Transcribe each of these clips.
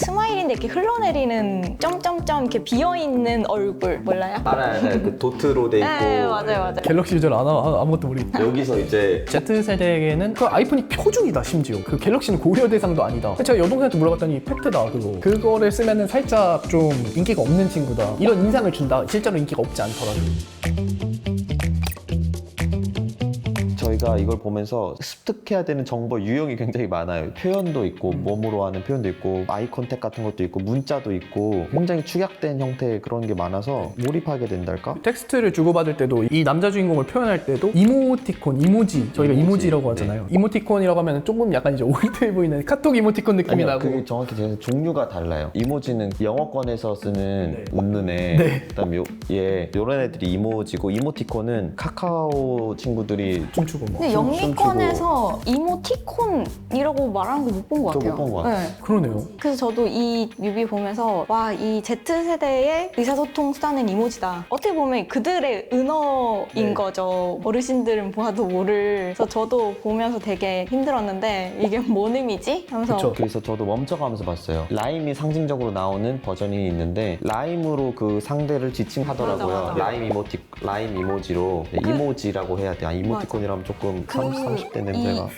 스마일인데 이렇게 흘러내리는 점점점 이렇게 비어있는 얼굴 몰라요? 알아요. 네, 그 도트로 돼 있고. 네, 맞아요. 갤럭시 유저는 아무것도 모르겠다. 여기서 이제 Z세대에게는 그 아이폰이 표준이다 심지어. 그 갤럭시는 고려 대상도 아니다. 제가 여동생한테 물어봤더니 팩트다 그거. 그거를 쓰면은 살짝 좀 인기가 없는 친구다. 이런 인상을 준다. 실제로 인기가 없지 않더라도. 저희가 이걸 보면서 습득해야 되는 정보 유형이 굉장히 많아요. 표현도 있고 몸으로 하는 표현도 있고 아이 컨택 같은 것도 있고 문자도 있고 굉장히 축약된 형태의 그런 게 많아서 몰입하게 된달까? 텍스트를 주고받을 때도 이 남자 주인공을 표현할 때도 이모티콘, 이모지 저희가 이모지라고 하잖아요. 이모티콘이라고 하면 조금 약간 이제 올드해 보이는 카톡 이모티콘 느낌이 아니요, 나고. 그게 정확히 제가 종류가 달라요. 이모지는 영어권에서 쓰는 웃는 애, 그다음 얘 요런 애들이 이모지고 이모티콘은 카카오 친구들이 춤추고 뭐. 근데 영미권에서 이모티콘이라고 말하는 거 못 본 것 저 같아요. 못 본 것 같아요. 네. 그러네요. 그래서 저도 이 뮤비 보면서 와, 이 Z세대의 의사소통 수단은 이모지다. 어떻게 보면 그들의 은어인 거죠. 어르신들은 보아도 모를. 그래서 저도 보면서 되게 힘들었는데 이게 뭔 의미지? 하면서 그쵸. 그래서 저도 멈춰가면서 봤어요. 라임이 상징적으로 나오는 버전이 있는데 라임으로 그 상대를 지칭하더라고요. 맞아. 라임 이모지로 이모지라고 해야 돼. 이모티콘이라면 조금 30대 냄새가.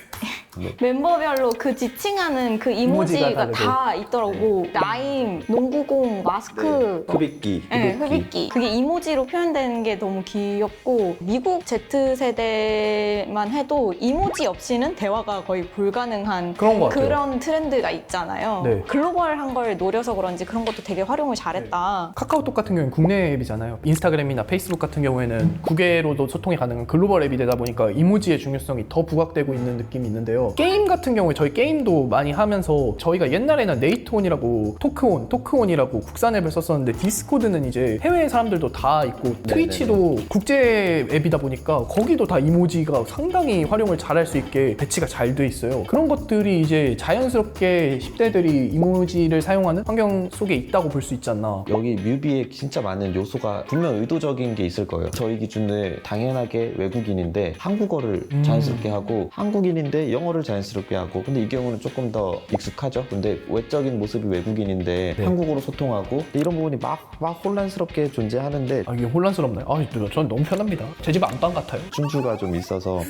네. 멤버별로 그 지칭하는 그 이모지가 이모지가 다 있더라고. 라임, 농구공, 마스크, 흡입기. 네, 흡입기. 그게 이모지로 표현되는 게 너무 귀엽고 미국 Z세대만 해도 이모지 없이는 대화가 거의 불가능한 그런 것 같아요. 그런 트렌드가 있잖아요. 네. 글로벌한 걸 노려서 그런지 그런 것도 되게 활용을 잘했다. 카카오톡 같은 경우는 국내 앱이잖아요. 인스타그램이나 페이스북 같은 경우에는 국외로도 소통이 가능한 글로벌 앱이 되다 보니까 이모지의 중요성이 더 부각되고 있는 느낌이 있는데요. 게임 같은 경우에 저희 게임도 많이 하면서 저희가 옛날에는 네이트온이라고 토크온이라고 국산 앱을 썼었는데 디스코드는 이제 해외 사람들도 다 있고 트위치도 국제 앱이다 보니까 거기도 다 이모지가 상당히 활용을 잘할 수 있게 배치가 잘 돼 있어요. 그런 것들이 이제 자연스럽게 10대들이 이모지를 사용하는 환경 속에 있다고 볼 수 있지 않나. 여기 뮤비에 진짜 많은 요소가 분명 의도적인 게 있을 거예요. 저희 기준에 당연하게 외국인인데 한국어를 자연스럽게 하고 한국인인데 영어를 자연스럽게 하고 근데 이 경우는 조금 더 익숙하죠. 근데 외적인 모습이 외국인인데 한국어로 소통하고 이런 부분이 막 혼란스럽게 존재하는데 아, 이게 혼란스럽나요? 아, 전 너무 편합니다. 제 집 안방 같아요. 준주가 좀 있어서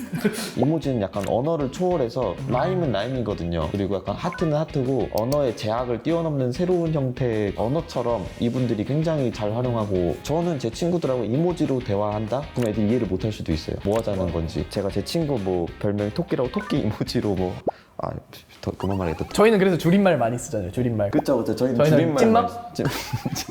이모지는 약간 언어를 초월해서 라임은 라임이거든요. 그리고 약간 하트는 하트고 언어의 제약을 뛰어넘는 새로운 형태의 언어처럼 이분들이 굉장히 잘 활용하고 저는 제 친구들하고 이모지로 대화한다? 그럼 애들이 이해를 못할 수도 있어요. 뭐 하자는 건지. 제가 제 친구 뭐 별명이 토끼라고 토끼 이모지로 뭐 더 그만 말해도 저희는 그래서 줄임말 많이 쓰잖아요. 줄임말. 그쵸 저희는 저희는 줄임말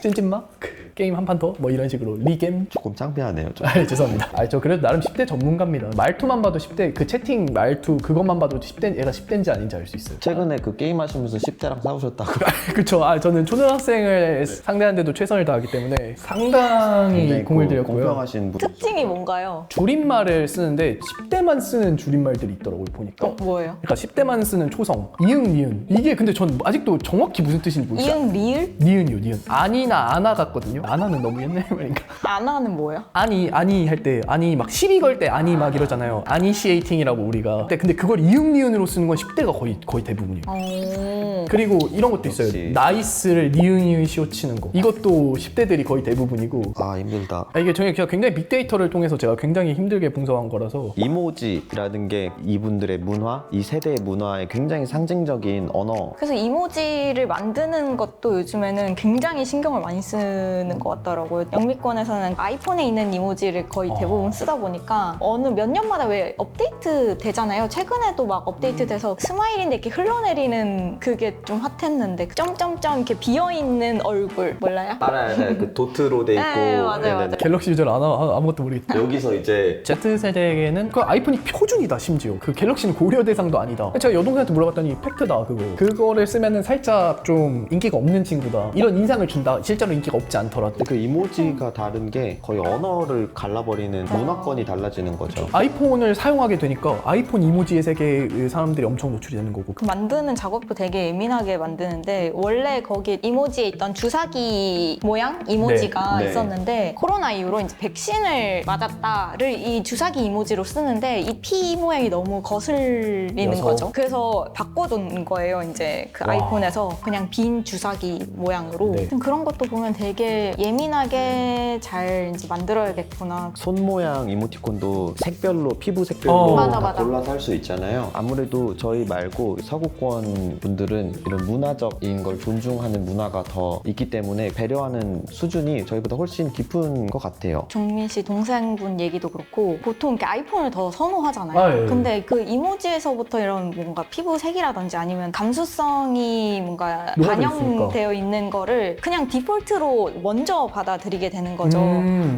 찐찐막? 게임 한 판 더? 뭐 이런 식으로 리겜? 조금 창피하네요 좀. 죄송합니다. 저 그래도 나름 10대 전문가입니다. 말투만 봐도 10대 그 채팅 말투 그것만 봐도 10대 얘가 10대인지 아닌지 알 수 있어요. 최근에 그 게임 하시면서 10대랑 싸우셨다고. 그쵸. 저는 초등학생을 상대하는데도 최선을 다하기 때문에 상당히 공을 들였고요. 공평하신 분. 특징이 뭔가요? 줄임말을 쓰는데 10대만 쓰는 줄임말들이 있더라고요 보니까. 뭐예요? 그러니까 10대만 쓰는 초성 이응 니은 이게 근데 전 아직도 정확히 무슨 뜻인지 모르겠어요. 이응 리을? 니은이요 니은. 아니나 아나 같거든요. 아나는 너무 옛날 말인가. 아나는 뭐예요? 아니 할 때 아니 막 시비 걸 때 아니 막 이러잖아요. 아니시에이팅이라고 우리가. 근데 그걸 이응 니은으로 쓰는 건 10대가 거의 대부분이에요. 그리고 이런 것도 있어요. 역시. 나이스를 니은 시오 치는 거. 이것도 10대들이 거의 대부분이고. 아 힘들다. 이게 제가 굉장히 빅데이터를 통해서 제가 굉장히 힘들게 분석한 거라서. 이모지라는 게 이분들의 문화, 이 세대의 문화의 굉장히 상징적인 언어. 그래서 이모지를 만드는 것도 요즘에는 굉장히 신경을 많이 쓰는 것 같더라고요. 영미권에서는 아이폰에 있는 이모지를 거의 대부분 쓰다 보니까 어느 몇 년마다 왜 업데이트 되잖아요. 최근에도 막 업데이트 돼서 스마일인데 이렇게 흘러내리는 그게 좀 핫했는데 점점점 이렇게 비어있는 얼굴 몰라요? 알아요. 네, 그 도트로 돼 있고. 네, 맞아요. 갤럭시 유저는 아무것도 모르겠다. 여기서 이제 Z세대에게는 그 아이폰이 표준이다 심지어. 그 갤럭시는 고려 대상도 아니다. 제가 여동생한테 물어봤더니 팩트다 그거. 그거를 쓰면은 살짝 좀 인기가 없는 친구다. 이런 인상을 준다. 실제로 인기가 없지 않더라도. 그 이모지가 다른 게 거의 언어를 갈라버리는 문화권이 달라지는 거죠. 아이폰을 사용하게 되니까 아이폰 이모지의 세계의 사람들이 엄청 노출이 되는 거고. 그 만드는 작업도 되게 예민하게 만드는데 원래 거기 이모지에 있던 주사기 모양 이모지가 네. 있었는데 코로나 이후로 이제 백신을 맞았다를 이 주사기 이모지로 쓰는데 이 피 모양이 너무 거슬리는 녀석. 거죠. 그래서 바꿔둔 거예요. 이제 그 와. 아이폰에서 그냥 빈 주사기 모양으로. 네. 그런 것도 보면 되게 예민하게 잘 이제 만들어야겠구나. 손 모양 이모티콘도 색별로 피부 색별로 어. 맞아, 다 맞아. 골라서 할 수 있잖아요. 아무래도 저희 말고 서구권 분들은 이런 문화적인 걸 존중하는 문화가 더 있기 때문에 배려하는 수준이 저희보다 훨씬 깊은 것 같아요. 종민 씨 동생분 얘기도 그렇고 보통 이렇게 아이폰을 더 선호하잖아요. 아, 예. 근데 그 이모지에서부터 이런 뭔가 피부 색이라든지 아니면 감수성이 뭔가 녹아져 반영되어 있는 거를 그냥 디폴트로 먼저 받아들이게 되는 거죠.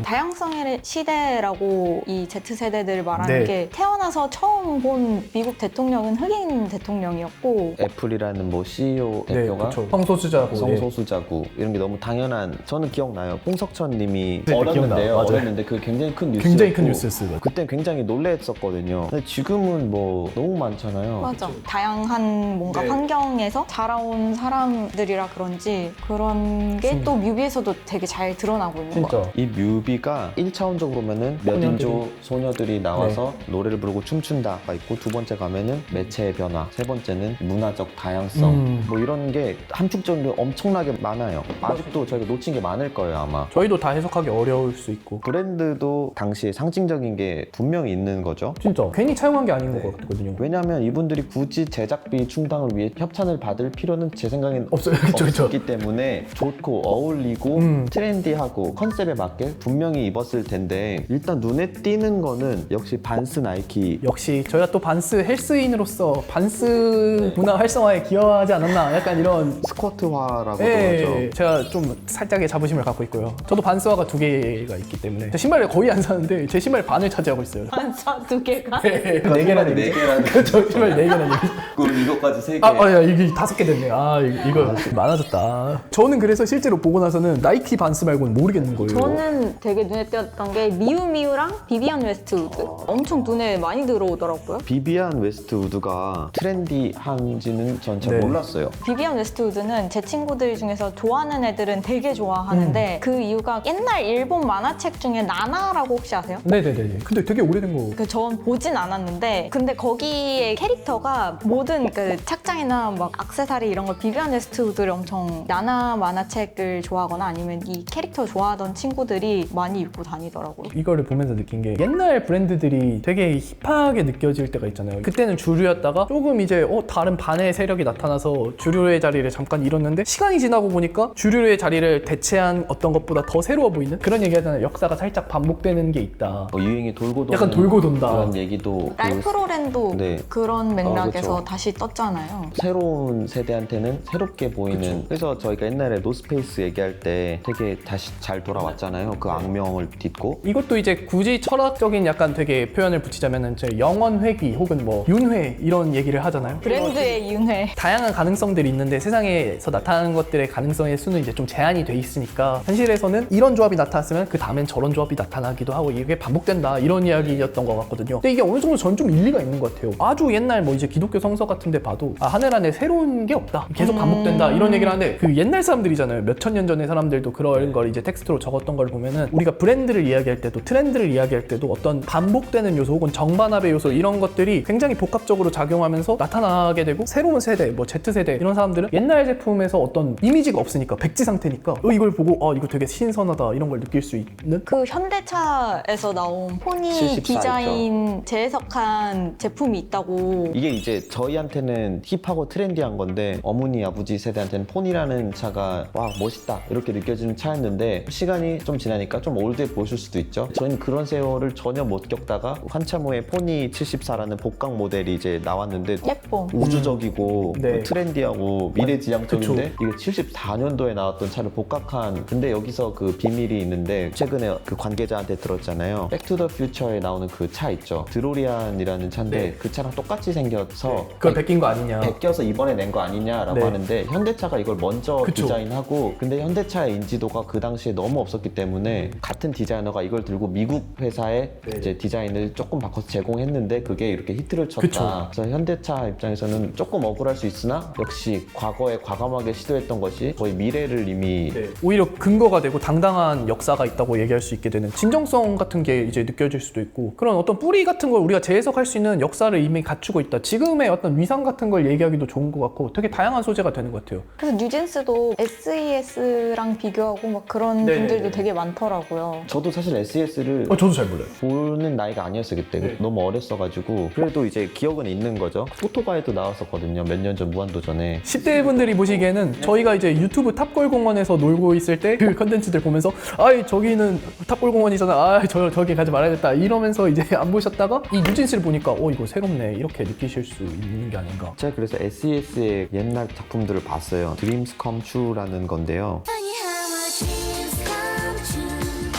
다양성의 시대라고 이 Z세대들 말하는 네. 게 태어나서 처음 본 미국 대통령은 흑인 대통령이었고 애플이라는 뭐 CEO 네, 대표가 그렇죠. 성소수자고. 성소수자고 이런 게 너무 당연한 저는 기억나요. 홍석천 님이 네, 어렸는데요. 기억나요. 맞아요. 어렸는데 그게 굉장히 큰 뉴스였고 굉장히 큰 뉴스였어요. 그때 굉장히 놀랬었거든요. 근데 지금은 뭐 너무 많잖아요. 맞아. 다양한 뭔가 네. 환경에서 자라온 사람들이라 그런지 그런 게 또 뮤비에서도 되게 잘 드러나고 있는 것 같아요. 진짜. 이 뮤비가 1차원적으로 보면은 몇 인조 소녀들이 나와서 노래를 부르고 춤춘다가 있고 두 번째 가면은 매체의 변화, 세 번째는 문화적 다양성 뭐 이런 게 함축적으로 엄청나게 많아요. 아직도 저희가 놓친 게 많을 거예요 아마. 저희도 다 해석하기 어려울 수 있고. 브랜드도 당시에 상징적인 게 분명히 있는 거죠. 진짜 괜히 차용한 게 아닌 것 같거든요. 왜냐하면 이분들이 굳이 제작비 충당을 위해 협찬을 받을 필요는 제 생각엔 없어요. 그쵸, 그쵸. 없기 때문에 좋고 어울리고 트렌디하고 컨셉에 맞게 분명히 입었을 텐데 일단 눈에 띄는 거는 역시 반스 나이키. 역시 저희가 또 반스 헬스인으로서 반스 문화 활성화에 기여하지 않았나 약간 이런. 스쿼트화라고 예, 그러죠. 제가 좀 살짝의 자부심을 갖고 있고요. 저도 반스화가 2개가 있기 때문에 제 신발을 거의 안 사는데 제 신발 반을 차지하고 있어요. 반사 두 개가? 네 신발이 개라는 네 얘기죠. 개라는 저 신발 4개라는 얘기죠. 그럼 이것까지 3개. 야, 이게 5개 됐네. 이거 많아졌다. 저는 그래서 실제로 보고 나서는 나이키 반스 말고는 모르겠는 거예요. 저는 되게 눈에 띄었던 게 미우미우랑 비비안 웨스트우드 엄청 눈에 많이 들어오더라고요. 비비안 웨스트우드가 트렌디한지는 전 잘 네. 몰랐어요. 비비안 웨스트우드는 제 친구들 중에서 좋아하는 애들은 되게 좋아하는데 그 이유가 옛날 일본 만화책 중에 나나라고 혹시 아세요? 네네네. 근데 되게 오래된 거. 전 보진 않았는데 근데 거기에 캐릭터가 모든 그 착장이나 막 액세서리 이런 걸 비비안 웨스트우드를 엄청 나나 만화책을 좋아하거나 아니면 이 캐릭터 좋아하던 친구들이 많이 입고 다니더라고요. 이거를 보면서 느낀 게 옛날 브랜드들이 되게 힙하게 느껴질 때가 있잖아요. 그때는 주류였다가 조금 이제 다른 반의 세력이 나타나서 주류의 자리를 잠깐 잃었는데 시간이 지나고 보니까 주류의 자리를 대체한 어떤 것보다 더 새로워 보이는 그런 얘기 하잖아요. 역사가 살짝 반복되는 게 있다. 유행이 돌고 도는 약간 돌고 돈다. 그런 얘기도 랄프 로렌도 네. 그런 맥락에서 그쵸. 다시 떴잖아요. 새로운 세대한테는 새롭게 보이는. 그래서 저희가 옛날에 노스페이스 얘기할 때 되게 다시 잘 돌아왔잖아요. 그 악명을 딛고. 이것도 이제 굳이 철학적인 약간 되게 표현을 붙이자면은 영원 회귀 혹은 뭐 윤회 이런 얘기를 하잖아요. 브랜드의 윤회. 다양한 가능성들이 있는데 세상에서 나타나는 것들의 가능성의 수는 이제 좀 제한이 돼 있으니까 현실에서는 이런 조합이 나타났으면 그 다음엔 저런 조합이 나타나기도 하고 이게 반복된다 이런 이야기였던 것 같거든요. 근데 이게 어느 정도 전 좀 일리가 있는 것 같아요. 아주 옛날 뭐 이제 기독교 성서 같은 데 봐도 하늘 안에 새로운 게 없다. 계속 반복된다. 이런 얘기를 하는데 그 옛날 사람들이잖아요. 몇천 년 전의 사람들도 그런 걸 이제 텍스트로 적었던 걸 보면은 우리가 브랜드를 이야기할 때도 트렌드를 이야기할 때도 어떤 반복되는 요소 혹은 정반합의 요소 이런 것들이 굉장히 복합적으로 작용하면서 나타나게 되고 새로운 세대, 뭐 Z세대 이런 사람들은 옛날 제품에서 어떤 이미지가 없으니까 백지 상태니까 이걸 보고 이거 되게 신선하다 이런 걸 느낄 수 있는 그 현대차에서 나온 포니 74 디자인 재해석한 제품이 있다고. 이게 이제 저희한테는 힙하고 트렌디한 건데 어머니 아버지 세대한테는 폰이라는 차가 와 멋있다 이렇게 느껴지는 차였는데 시간이 좀 지나니까 좀 올드해 보실 수도 있죠. 저희는 그런 세월을 전혀 못 겪다가 한참 후에 포니 74라는 복강 모델이 이제 나왔는데 예뻐. 우주적이고 네. 트렌디하고 미래지향적인데 그쵸. 이게 74년도에 나왔던 차를 복각한. 근데 여기서 그 비밀이 있는데 최근에 그 관계자한테 들었잖아요. 백투더 퓨처에 나오는 그 차 있죠. 드로리안이라는 차인데 네. 그 차랑 똑같이 생겨서 그걸 베낀 거 아니냐. 베껴서 이번에 낸 거 아니냐라고 네. 하는데 현대차가 이걸 먼저 그쵸. 디자인하고 근데 현대차의 인지도가 그 당시에 너무 없었기 때문에 같은 디자이너가 이걸 들고 미국 회사에 네. 이제 디자인을 조금 바꿔서 제공했는데 그게 이렇게 히트를 쳤다. 그쵸. 그래서 현대차 입장에서는 조금 억울할 수 있으나 역시 과거에 과감하게 시도했던 것이 거의 미래를 이미 오히려 근거가 되고 당당한 역사가 있다고 얘기할 수 있게 되는 진정성 같은 게 이제 느껴질 수도 있고 그런 어떤 뿌리 같은 걸 우리가 재해석할 수 있는 역사를 이미 갖추고 있다. 지금의 어떤 위상 같은 걸 얘기하기도 좋은 것 같고 되게 다양한 소재가 되는 것 같아요. 그래서 뉴진스도 SES랑 비교하고 막 그런 네. 분들도 되게 많더라고요. 저도 사실 SES를 저도 잘 몰라요. 보는 나이가 아니었어요 그때. 네. 너무 어렸어가지고. 그래도 이제 기억은 있는 거죠. 포토바에도 나왔었거든요. 몇 년 전 무한도전에. 10대 분들이 보시기에는 저희가 이제 유튜브 탑골공원에서 놀고 있을 때 그 컨텐츠들 보면서 아이 저기는 탑골공원이잖아, 아 저기 가지 말아야겠다 이러면서 이제 안 보셨다가 이 뉴진스를 보니까 이거 새롭네 이렇게 느끼실 수 있는 게 아닌가. 제가 그래서 SES의 옛날 작품들을 봤어요. Dreams Come True라는 건데요. Funny how our dreams come true.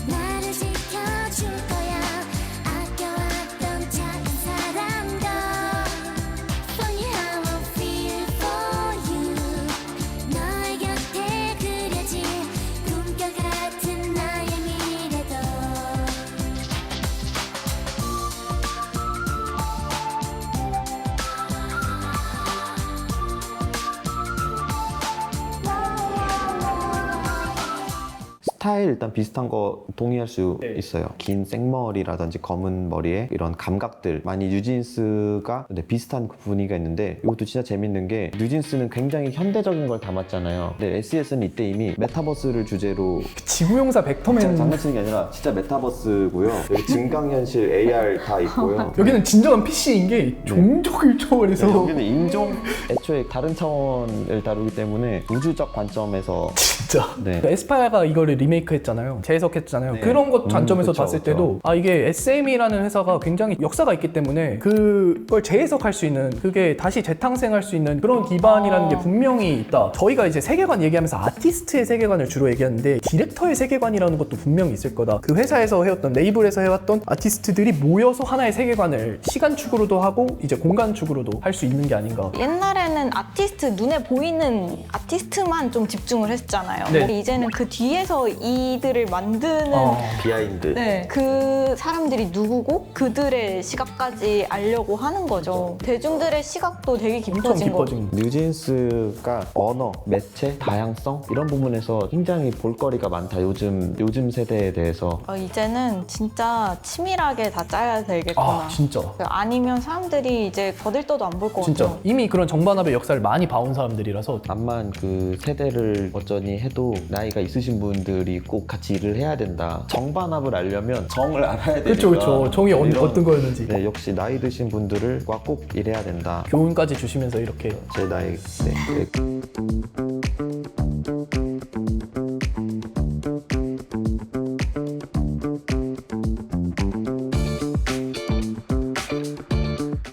나를 지켜줄 거야. 아껴왔던 작은 사랑도. Funny how I feel for you. 너의 곁에 그려진 꿈결 같은 나의 미래도. 스타일 일단 비슷한 거 동의할 수 네. 있어요. 긴 생머리라든지 검은 머리에 이런 감각들 많이 뉴진스가 비슷한 분위기가 있는데 이것도 진짜 재밌는 게 뉴진스는 굉장히 현대적인 걸 담았잖아요. 근데 SES는 이때 이미 메타버스를 주제로 지구용사 벡터맨 장난치는 게 아니라 진짜 메타버스고요. 여기 증강현실 AR 다 있고요. 여기는 진정한 PC인 게 종족을 초월해서 네, 여기는 인종 애초에 다른 차원을 다루기 때문에 우주적 관점에서 진짜 네. 에스파야가 이거를 리메이크했잖아요. 재해석했잖아요. 네. 그런 것 관점에서 그쵸, 봤을 그쵸. 때도 이게 SM이라는 회사가 굉장히 역사가 있기 때문에 그걸 재해석할 수 있는, 그게 다시 재탄생할 수 있는 그런 기반이라는 게 분명히 있다. 저희가 이제 세계관 얘기하면서 아티스트의 세계관을 주로 얘기하는데 디렉터의 세계관이라는 것도 분명히 있을 거다. 그 회사에서 해왔던, 레이블에서 해왔던 아티스트들이 모여서 하나의 세계관을 시간축으로도 하고 이제 공간축으로도 할 수 있는 게 아닌가. 옛날에는 아티스트, 눈에 보이는 아티스트만 좀 집중을 했잖아요. 네. 근데 이제는 그 뒤에서 이들을 만드는 비하인드. 네, 그 사람들이 누구고 그들의 시각까지 알려고 하는 거죠. 대중들의 시각도 되게 엄청 깊어진 거. 깊어진. 뉴진스가 언어, 매체, 다양성 이런 부분에서 굉장히 볼거리가 많다. 요즘 세대에 대해서. 이제는 진짜 치밀하게 다 짜야 되겠구나. 진짜. 아니면 사람들이 이제 거들떠도 안 볼 것 진짜 같아요. 이미 그런 정반합의 역사를 많이 봐온 사람들이라서 암만 그 세대를 어쩌니 해도 나이가 있으신 분들이 꼭 같이 일을 해야 된다. 정반합을 알려면 정을 알아야 되니까. 그렇죠. 정이 이런- 어떤 거였는지 네, 역시 나이 드신 분들과 꼭 일해야 된다. 교훈까지 주시면서 이렇게 제 나이. 네.